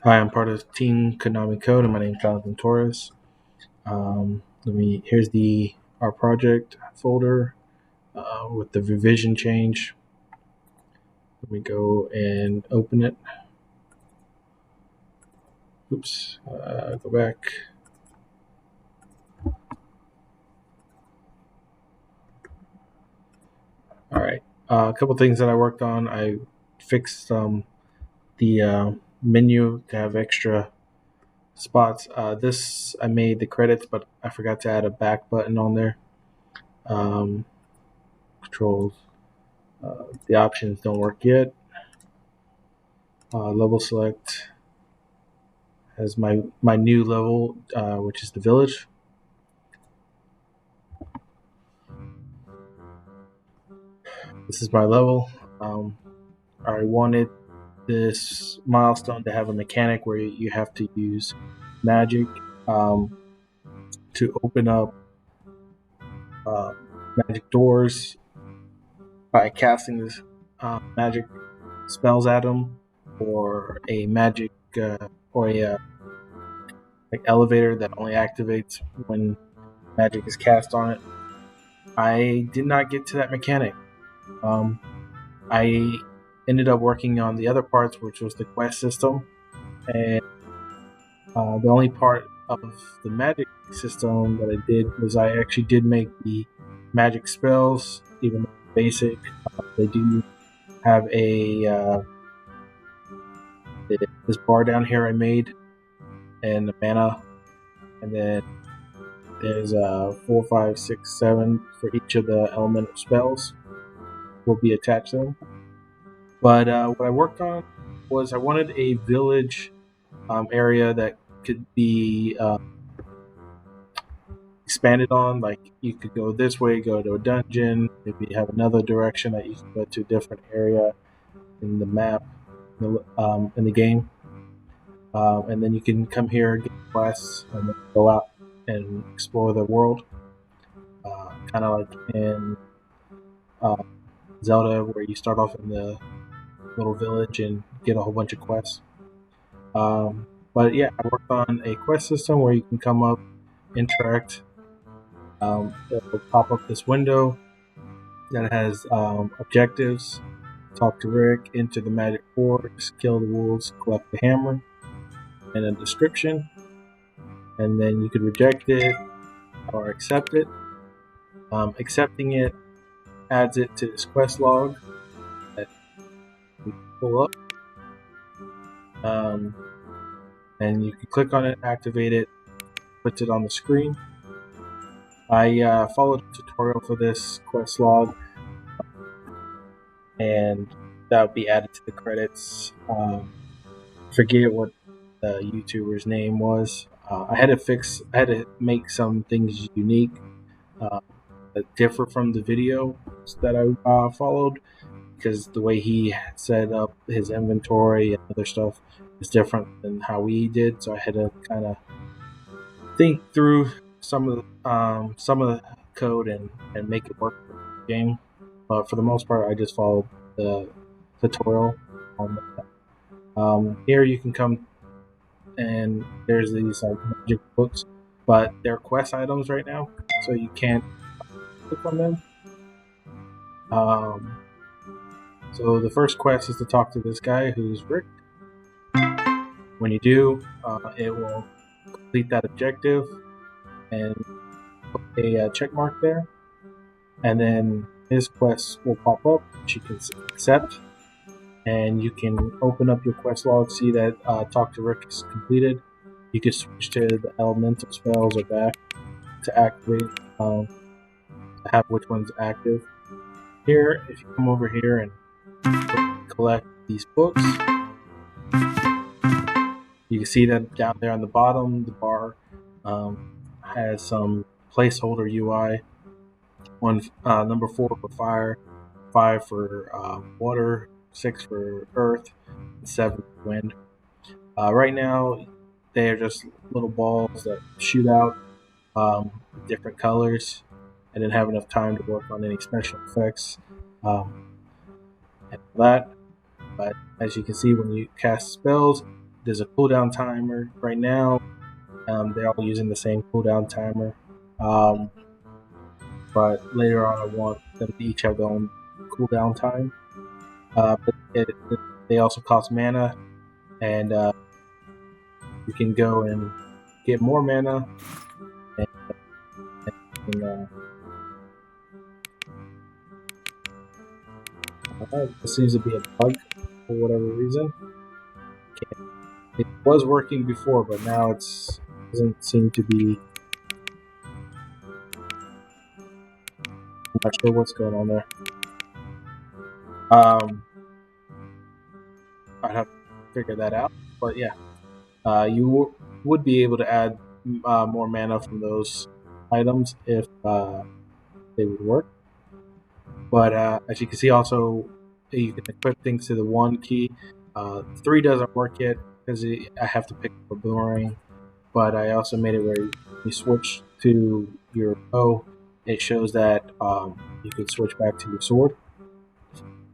Hi, I'm part of Team Konami Code, and my name is Jonathan Torres. Here's the our project folder with the revision change. Let me go and open it. Oops, go back. All right, a couple things that I worked on. I fixed the menu to have extra spots. This I made the credits, but I forgot to add a back button on there. Um, Controls. The options don't work yet. Level select as my new level, which is the village. This is my level. Um, I wanted this milestone to have a mechanic where you have to use magic um, to open up uh, magic doors by casting this magic spells at them, or a magic or a like elevator that only activates when magic is cast on it. I did not get to that mechanic. Um, I ended up working on the other parts, which was the quest system, and the only part of the magic system that I did was I actually did make the magic spells, even though basic. They do have this bar down here I made, and the mana, and then there's 4, 5, 6, 7 for each of the elemental spells will be attached to them. But what I worked on was I wanted a village area that could be expanded on. Like you could go this way, go to a dungeon, maybe have another direction that you can go to a different area in the map, in the game. And then you can come here, get quests, and then go out and explore the world. Kind of like in uh, Zelda, where you start off in the little village and get a whole bunch of quests. But yeah, I worked on a quest system where you can come up, interact. It'll pop up this window that has objectives. Talk to Rick, enter the magic forest, kill the wolves, collect the hammer, and a description. And then you could reject it or accept it. Accepting it adds it to this quest log that we pull up. Um, and you can click on it, activate it, puts it on the screen. I followed a tutorial for this quest log, and that would be added to the credits. Forget what the YouTuber's name was. I had to make some things unique that differ from the video that I followed, because the way he set up his inventory and other stuff is different than how we did. So I had to kind of think through some of the code and make it work for the game. But for the most part, I just followed the tutorial on that. Here you can come and there's these like magic books, but they're quest items right now, so you can't click on them. Um, so the first quest is to talk to this guy who's Rick. When you do, it will complete that objective and put a check mark there, and then his quest will pop up, which you can accept, and you can open up your quest log, see that talk to Rick is completed. You can switch to the elemental spells or back to activate to have which one's active. Here, if you come over here and collect these books, you can see that down there on the bottom, the bar has some placeholder UI. One number 4 for fire, 5 for water, 6 for earth, and 7 for wind. Right now, they are just little balls that shoot out different colors. I didn't have enough time to work on any special effects and all that. But as you can see, when you cast spells, there's a cooldown timer right now. They're all using the same cooldown timer. But later on, I want them to each have their own cooldown time. They also cost mana, and you can go and get more mana. And this seems to be a bug for whatever reason. It was working before, but now it doesn't seem to be. I'm not sure what's going on there. I'd have to figure that out. But yeah, you would be able to add more mana from those items if they would work. But as you can see, also you can equip things to the 1 key. 3 doesn't work yet because I have to pick up a boomerang. But I also made it where you switch to your bow. It shows that you can switch back to your sword,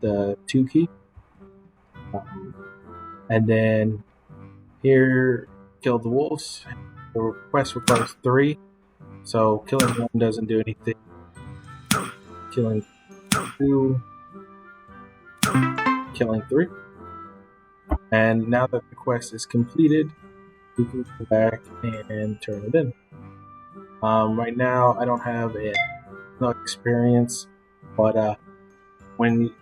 the 2 key. And then here, kill the wolves. The request requires 3. So killing 1 doesn't do anything. Killing 2, killing 3. And now that the quest is completed, we can go back and turn it in. Right now, I don't have no experience, but when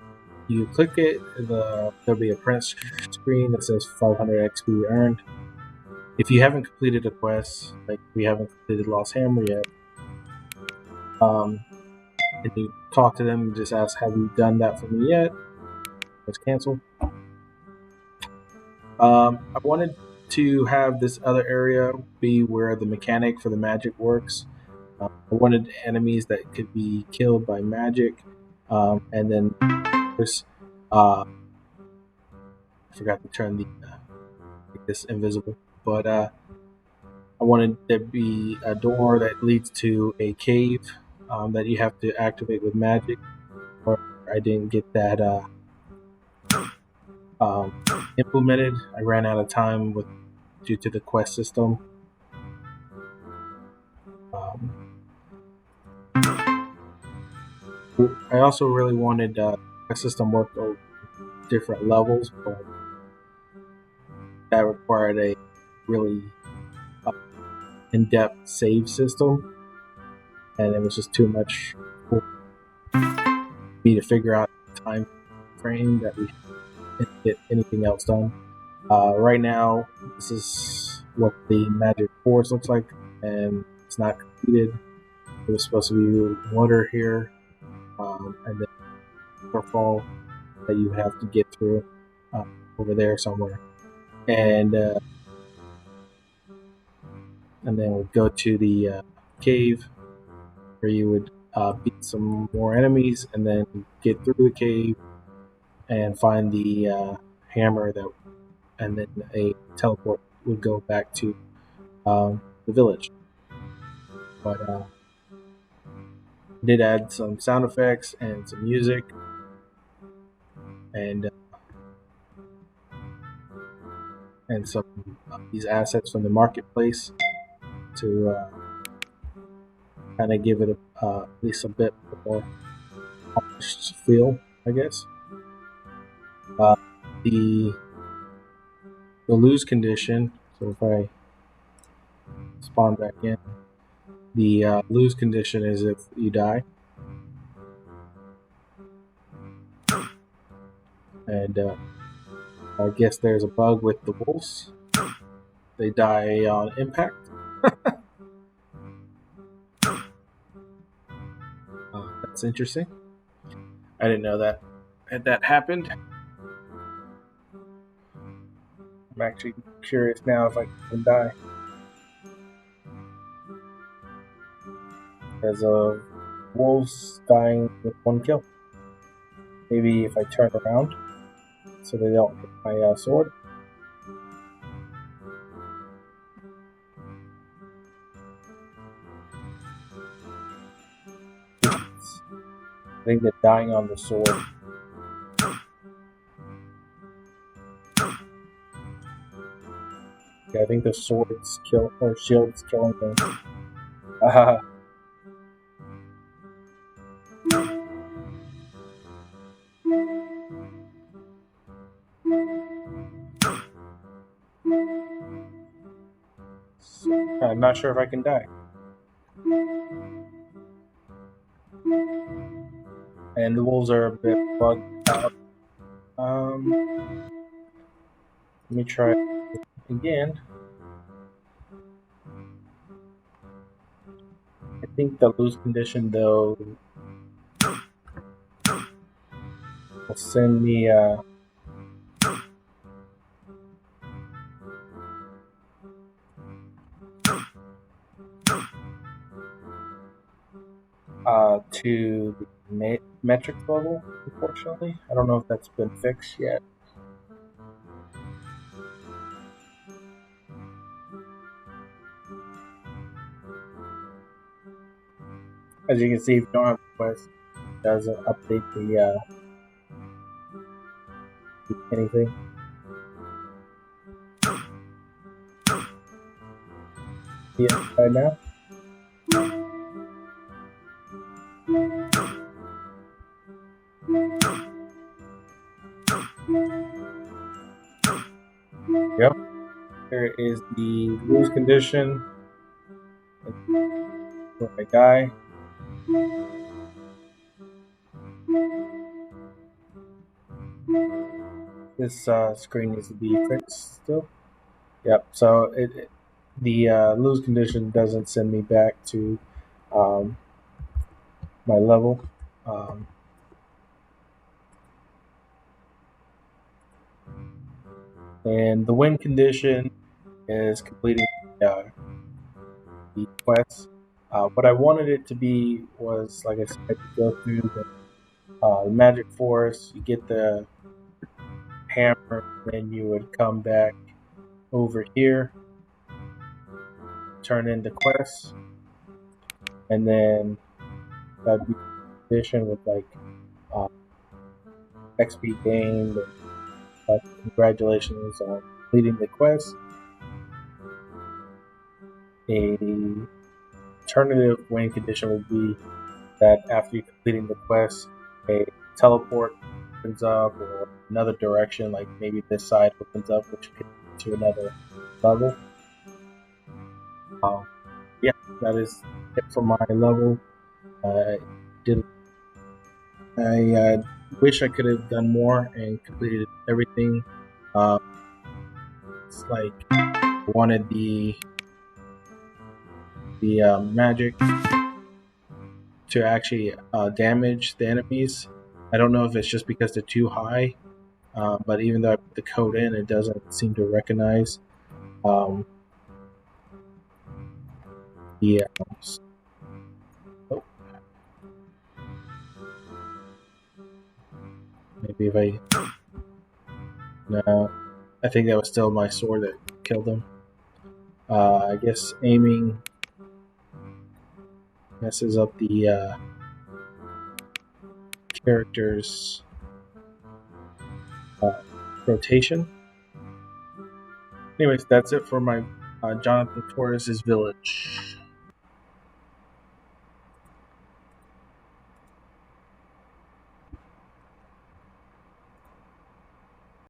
you click it, there'll be a print screen that says 500 XP earned. If you haven't completed a quest, like we haven't completed Lost Hammer yet, and you talk to them and just ask, "Have you done that for me yet?" Let's cancel. I wanted to have this other area be where the mechanic for the magic works. I wanted enemies that could be killed by magic, and then I forgot to turn this invisible, but I wanted there to be a door that leads to a cave that you have to activate with magic. Or I didn't get that implemented. I ran out of time due to the quest system. I also really wanted the system work over different levels, but that required a really in-depth save system, and it was just too much for me to figure out the time frame that we didn't get anything else done. Right now, this is what the magic forest looks like, and it's not completed. It was supposed to be water here, and then waterfall that you have to get through over there somewhere, and then we'd go to the cave where you would beat some more enemies, and then get through the cave and find the hammer and then a teleport would go back to the village. But I did add some sound effects and some music, and some these assets from the marketplace to kind of give it at least a bit more polished feel, I guess. The lose condition. So if I spawn back in, the lose condition is if you die, and I guess there's a bug with the wolves. They die on impact. That's interesting. I didn't know that happened. I'm actually curious now if I can die. Because of wolves dying with 1 kill. Maybe if I turn around so they don't hit my sword. I think they're dying on the sword. Yeah, I think the swords kill or shields killing them. I'm not sure if I can die. And the wolves are a bit bugged out. Let me try again. I think the lose condition though will send me to the metrics level. Unfortunately, I don't know if that's been fixed yet. As you can see, if you don't have the quest, it doesn't update the anything. Yeah, right now. Yep. There is the lose condition. With my guy. This screen needs to be fixed still. Yep. So the lose condition doesn't send me back to um, my level. Um, and the win condition is completing the quest. What I wanted it to be was, like I said, you go through the magic forest, you get the hammer, then you would come back over here, turn in the quest, and then that'd be condition with like uh, XP gained. Congratulations on completing the quest. A alternative win condition would be that after you completing the quest, a teleport opens up or another direction, like maybe this side opens up, which could get to another level. Yeah, that is it for my level. Did I wish I could have done more and completed everything. Uh, it's like I wanted the magic to actually damage the enemies. I don't know if it's just because they're too high, but even though I put the code in, it doesn't seem to recognize um, the. Oh, maybe if I. No, I think that was still my sword that killed him. I guess aiming messes up the character's uh, rotation. Anyways, that's it for my Jonathan Torres's village.